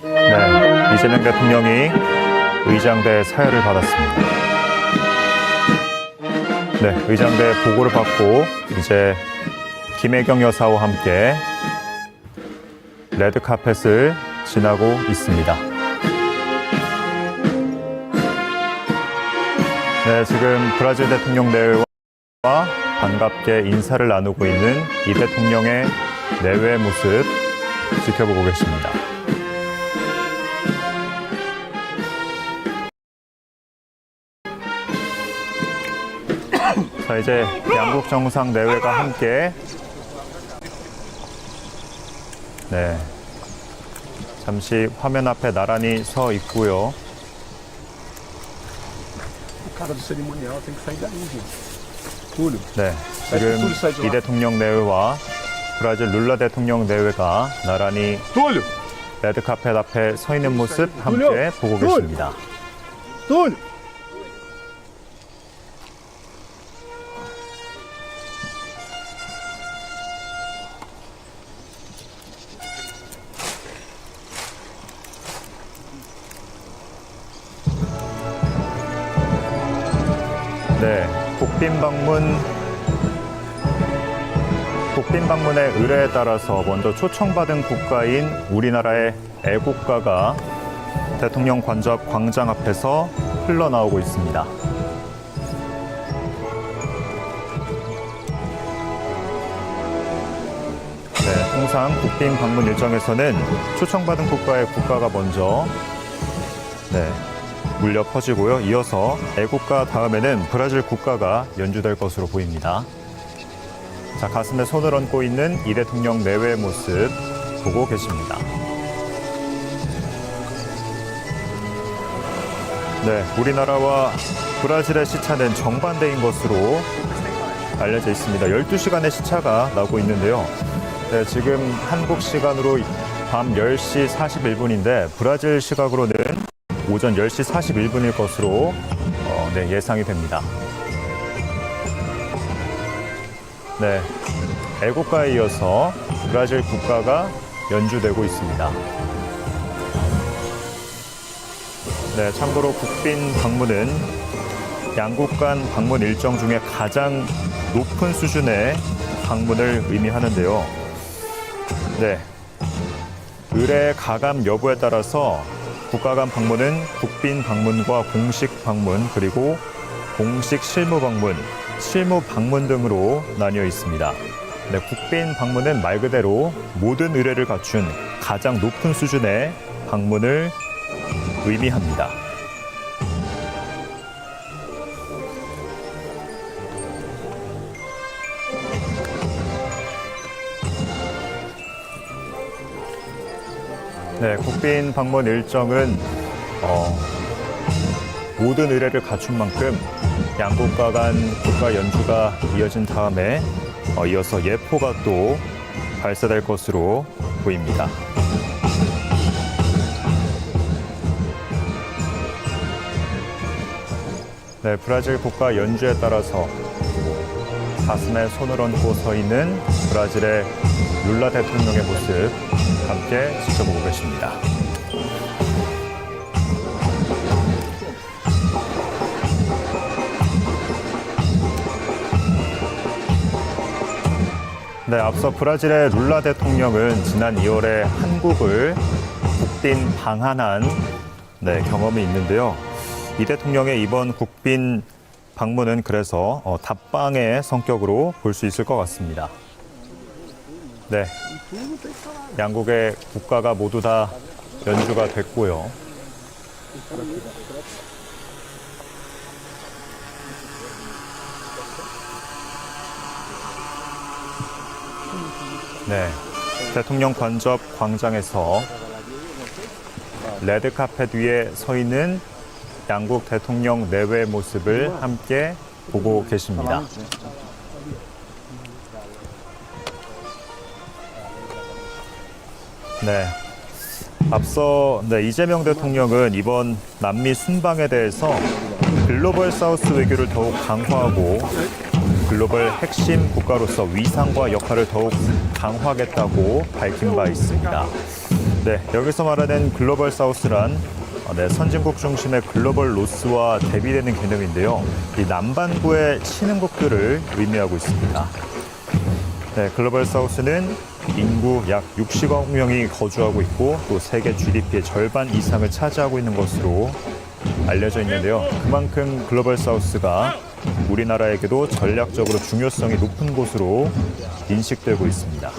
네, 이재명 대통령이 의장대 사열을 받았습니다. 네, 의장대 보고를 받고 이제 김혜경 여사와 함께 레드카펫을 지나고 있습니다. 네, 지금 브라질 대통령 내외와 반갑게 인사를 나누고 있는 이 대통령의 내외 모습 지켜보고 계십니다. 자, 이제 양국 정상 내외가 함께 네, 잠시 화면 앞에 나란히 서 있고요. 네, 지금 이 대통령 내외와 브라질 룰라 대통령 내외가 나란히 레드카펫 앞에 서 있는 모습 함께 보고 계십니다. 네, 국빈 방문의 의뢰에 따라서 먼저 초청받은 국가인 우리나라의 애국가가 대통령 관저 광장 앞에서 흘러나오고 있습니다. 네, 통상 국빈 방문 일정에서는 초청받은 국가의 국가가 먼저 울려 퍼지고요. 이어서 애국가 다음에는 브라질 국가가 연주될 것으로 보입니다. 자, 가슴에 손을 얹고 있는 이 대통령 내외의 모습 보고 계십니다. 네, 우리나라와 브라질의 시차는 정반대인 것으로 알려져 있습니다. 12시간의 시차가 나고 있는데요. 네, 지금 한국 시간으로 밤 10시 41분인데 브라질 시각으로는 오전 10시 41분일 것으로 예상이 됩니다. 네, 애국가에 이어서 브라질 국가가 연주되고 있습니다. 네, 참고로 국빈 방문은 양국 간 방문 일정 중에 가장 높은 수준의 방문을 의미하는데요. 네, 의뢰 가감 여부에 따라서 국가 간 방문은 국빈 방문과 공식 방문, 그리고 공식 실무 방문, 실무 방문 등으로 나뉘어 있습니다. 네, 국빈 방문은 말 그대로 모든 의뢰를 갖춘 가장 높은 수준의 방문을 의미합니다. 네, 국빈 방문 일정은 모든 의뢰를 갖춘 만큼 양국가 간 국가 연주가 이어진 다음에 이어서 예포가 또 발사될 것으로 보입니다. 네, 브라질 국가 연주에 따라서 가슴에 손을 얹고 서 있는 브라질의 룰라 대통령의 모습 함께 지켜보고 계십니다. 네, 앞서 브라질의 룰라 대통령은 지난 2월에 한국을 국빈 방한한 경험이 있는데요. 이 대통령의 이번 국빈 방문은 그래서 답방의 성격으로 볼 수 있을 것 같습니다. 네, 양국의 국가가 모두 다 연주가 됐고요. 네, 대통령 관저 광장에서 레드카펫 위에 서 있는 양국 대통령 내외 모습을 함께 보고 계십니다. 네, 앞서 이재명 대통령은 이번 남미 순방에 대해서 글로벌 사우스 외교를 더욱 강화하고 글로벌 핵심 국가로서 위상과 역할을 더욱 강화하겠다고 밝힌 바 있습니다. 네, 여기서 말하는 글로벌 사우스란 선진국 중심의 글로벌 노스와 대비되는 개념인데요. 이 남반구의 신흥국들을 의미하고 있습니다. 네, 글로벌 사우스는 인구 약 60억 명이 거주하고 있고 또 세계 GDP의 절반 이상을 차지하고 있는 것으로 알려져 있는데요. 그만큼 글로벌 사우스가 우리나라에게도 전략적으로 중요성이 높은 곳으로 인식되고 있습니다.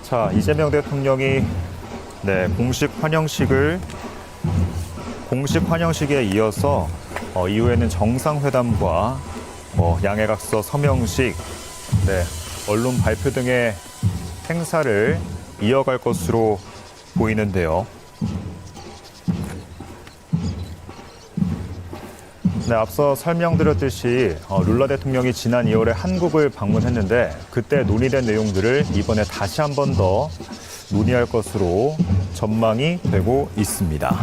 자, 이재명 대통령이 공식 환영식에 이어서 이후에는 정상회담과 양해각서 서명식, 언론 발표 등의 행사를 이어갈 것으로 보이는데요. 네, 앞서 설명드렸듯이 룰라 대통령이 지난 2월에 한국을 방문했는데 그때 논의된 내용들을 이번에 다시 한 번 더 논의할 것으로 전망이 되고 있습니다.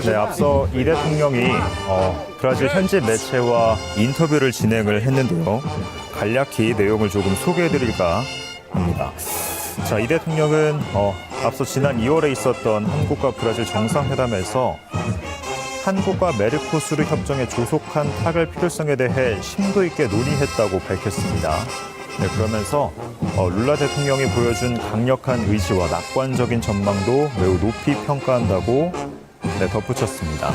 네, 앞서 이 대통령이 브라질 현지 매체와 인터뷰를 진행을 했는데요. 간략히 내용을 조금 소개해드릴까 합니다. 자, 이 대통령은 앞서 지난 2월에 있었던 한국과 브라질 정상회담에서 한국과 메르코수르 협정에 조속한 타결 필요성에 대해 심도 있게 논의했다고 밝혔습니다. 네, 그러면서 룰라 대통령이 보여준 강력한 의지와 낙관적인 전망도 매우 높이 평가한다고 덧붙였습니다.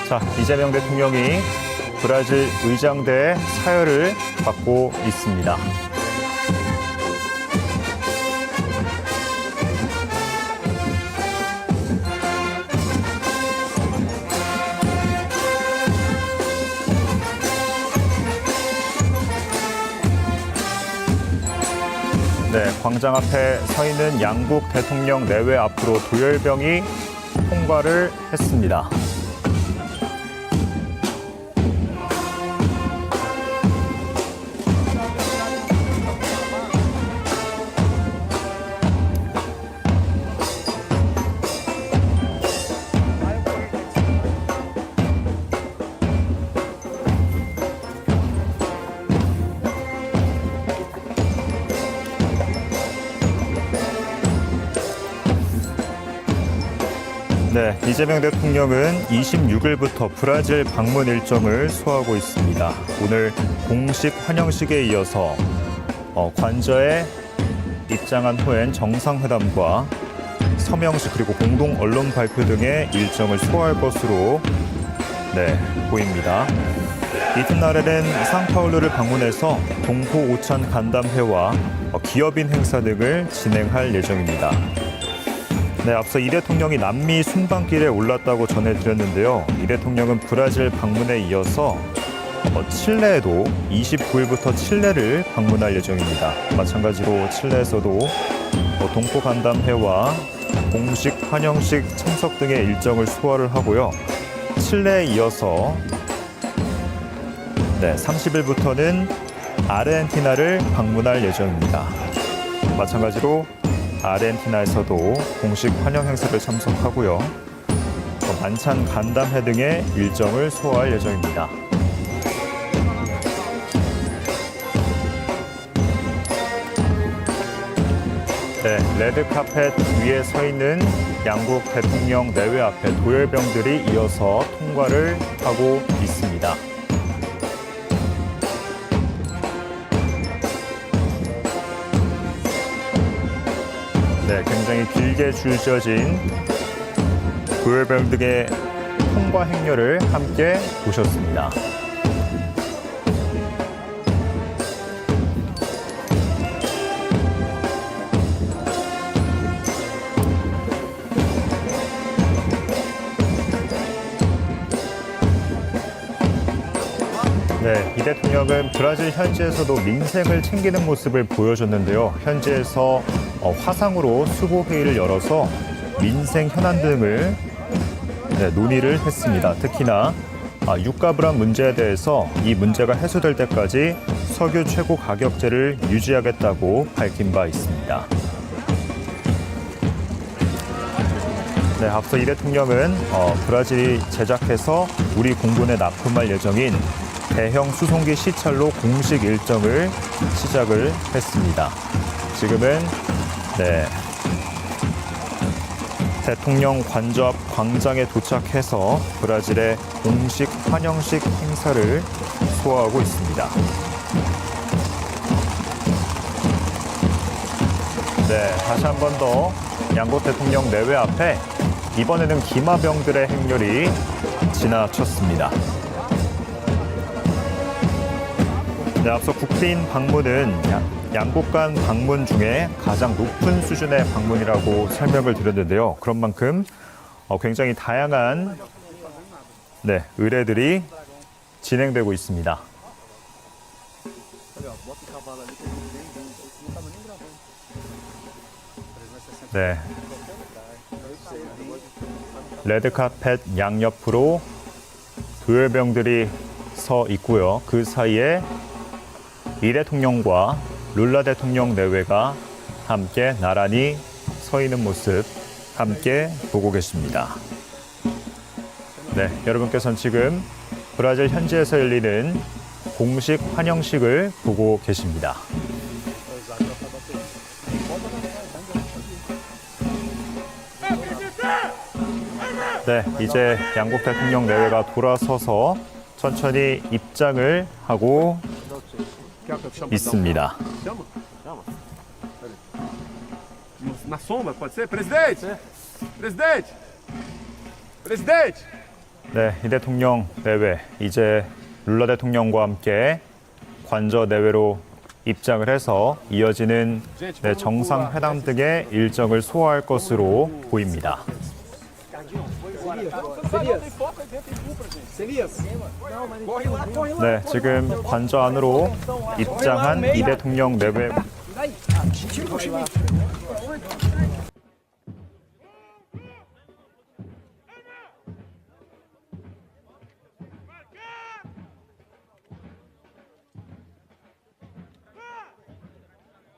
자, 이재명 대통령이 브라질 의장대의 사열을 받고 있습니다. 네, 광장 앞에 서 있는 양국 대통령 내외 앞으로 도열병이 통과를 했습니다. 네, 이재명 대통령은 26일부터 브라질 방문 일정을 소화하고 있습니다. 오늘 공식 환영식에 이어서 관저에 입장한 후엔 정상회담과 서명식 그리고 공동 언론 발표 등의 일정을 소화할 것으로 보입니다. 이튿날에는 상파울루를 방문해서 동포 오찬 간담회와 기업인 행사 등을 진행할 예정입니다. 네, 앞서 이 대통령이 남미 순방길에 올랐다고 전해드렸는데요. 이 대통령은 브라질 방문에 이어서 칠레에도 29일부터 칠레를 방문할 예정입니다. 마찬가지로 칠레에서도 동포 간담회와 공식 환영식 참석 등의 일정을 소화를 하고요. 칠레에 이어서 30일부터는 아르헨티나를 방문할 예정입니다. 마찬가지로 아르헨티나에서도 공식 환영 행사를 참석하고요. 만찬 간담회 등의 일정을 소화할 예정입니다. 네, 레드카펫 위에 서 있는 양국 대통령 내외 앞에 도열병들이 이어서 통과를 하고 있습니다. 네, 굉장히 길게 줄 지어진 도열병 등의 통과 행렬을 함께 보셨습니다. 네, 이 대통령은 브라질 현지에서도 민생을 챙기는 모습을 보여줬는데요. 현지에서 화상으로 수보회의를 열어서 민생 현안 등을 논의를 했습니다. 특히나 유가 불안 문제에 대해서 이 문제가 해소될 때까지 석유 최고 가격제를 유지하겠다고 밝힌 바 있습니다. 네, 앞서 이 대통령은 브라질이 제작해서 우리 공군에 납품할 예정인 대형 수송기 시찰로 공식 일정을 시작을 했습니다. 지금은 대통령 관저 앞 광장에 도착해서 브라질의 공식 환영식 행사를 소화하고 있습니다. 네, 다시 한 번 더 양국 대통령 내외 앞에 이번에는 기마병들의 행렬이 지나쳤습니다. 네, 앞서 국빈 방문은 양국 간 방문 중에 가장 높은 수준의 방문이라고 설명을 드렸는데요. 그런 만큼 굉장히 다양한 의례들이 진행되고 있습니다. 네. 레드카펫 양옆으로 도열병들이 서 있고요. 그 사이에 이 대통령과 룰라 대통령 내외가 함께 나란히 서 있는 모습 함께 보고 계십니다. 네, 여러분께서는 지금 브라질 현지에서 열리는 공식 환영식을 보고 계십니다. 네, 이제 양국 대통령 내외가 돌아서서 천천히 입장을 하고 있습니다. Na sombra, pode ser? Presidente! Presidente! Presidente! 네, 이 대통령 내외 이제 룰라 대통령과 함께 관저 내외로 입장을 해서 이어지는 정상회담 등의 일정을 소화할 것으로 보입니다. 네, 지금 관저 안으로 입장한 이 대통령 내외